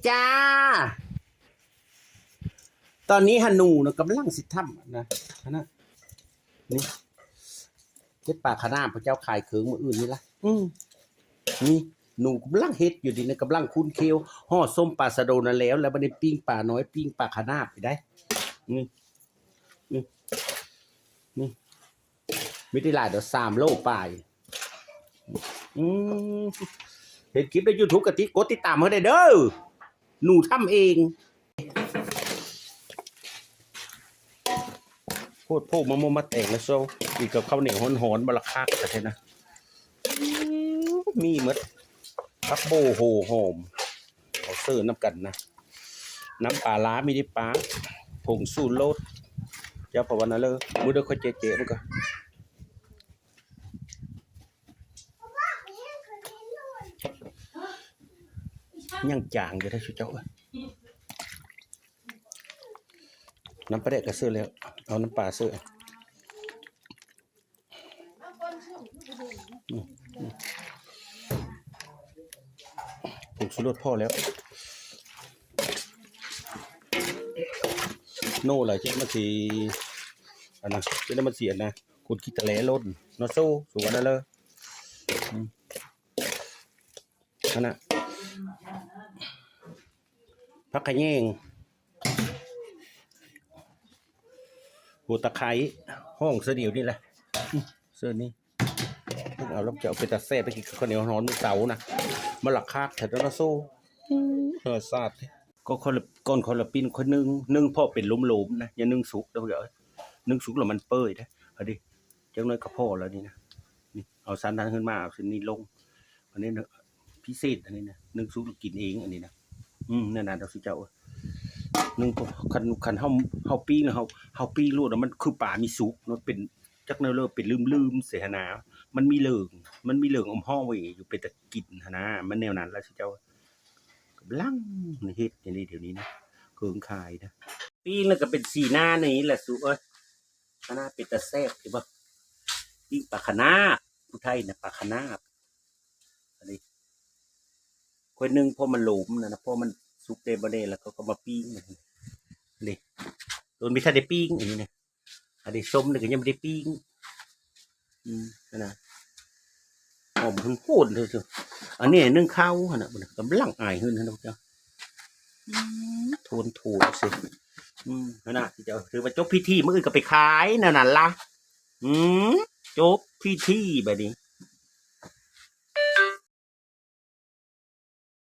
จ้าตอนนี้ฮานูนะกำลังสิทำนะนี่เจ็ดปากขนาพระเจ้าขายเคืองมืออื่นนี่ละนี่หนูกำลังเฮ็ดอยู่ดีนะกำลังคุ้นเคียวห่อส้มปลาสะโดนั่นแล้วบัดนี้ปิ้งปลาน้อยปิ้งปลาขนาไปได้นี่ไม่ได้หลายเดี๋ยว3 โลปลายเห็นคลิปใน YouTube กดติดตามเขาได้เด้อหนูทำเองโคตรพวกมะม่วงมาแต่งแล้วโซ่อีกกับข้าวเหนียวหอนๆบะละคักกันใช่นะมีหมดพักโบโหหอมเอาเสิร์ฟน้ำกันนะน้ำปลาล้ามีดิปลาผงสูตรโลดเจ้าพวันนั้นเลยมือเด้อค่อยเจ๊ๆมันก็ยังจางอยู่ได้ชุดเจ้าน้ำปลาเด็กกระเสือแล้วเอาน้ำปลาเสือผงชูรสพ่อแล้วโน่อะไรเจ๊มาสีอันนะเจ๊มาสีอันนะคุณคิดตะแหล่ล้นนอโซ่สูงอันนั้นเลยอันน่ะผักกระแยงหัวตะไคร้ห้องเสื้อเดียวนี่แหละเสื้อนี้เอาแล้วจะเอาไปตัดแซ่ไปกินข้าวเหนียวร้อนมื้อเสาร์นะมาหลักคากแถวนั้นโซ่ซาดก็คนละปิ้นคนนึ่งพ่อเป็นล้มๆนะอย่านึ่งสุกเดี๋ยวนึ่งสุกแล้วมันเปื่อยนะเอาดิจังน้อยกระเพาะแล้วนี่นะนี่เอาสันนั้นขึ้นมาเอาสินนี้ลงอันนี้พิเศษอันนี้นะนึ่งสุกกินเองอันนี้นะนั่นน่ะเราสิเจ้านึ่งคันเฮาปิ้งเฮาปิ้งรู้แล้วมันคือป่ามีสุกมันเป็นจักแนวเลยเป็นลืมเสียหนามันมีเหลืองอมห้อไว้อยู่เป็นตะกินนะมันแนวนั้นแล้วสิเจ้าลังเฮ็ดอย่างนี้เดี๋ยวนี้นะเคืองคายนะปิ้งแล้วก็เป็นสีหน้านี่แหละสุขนาเป็นตะแซ่บใช่ป่ะปิ้งปลาขนาผู้ไทยนะปลาขนาอันนี้คนนึงพอมันหลุมนะพอมันสุกเต็มบ่ได้แล้วก็มาปิ้งนี่โดนไม่ทันได้ปิ้งอันนี้นะอันนี้ส้มนี่ก็ยังไม่ได้ปิ้งนะหอมหุ่นโหดเลยจ้ะอันนี้นึ่งข้าวนะมันกำลังอายขึ้นนะน้องเจ้าโทนถูกสินะที่เจ้าถือว่าจบพิธีมื้ออื่นก็ไปขายนั่นน่ะล่ะจบพิธีแบบนี้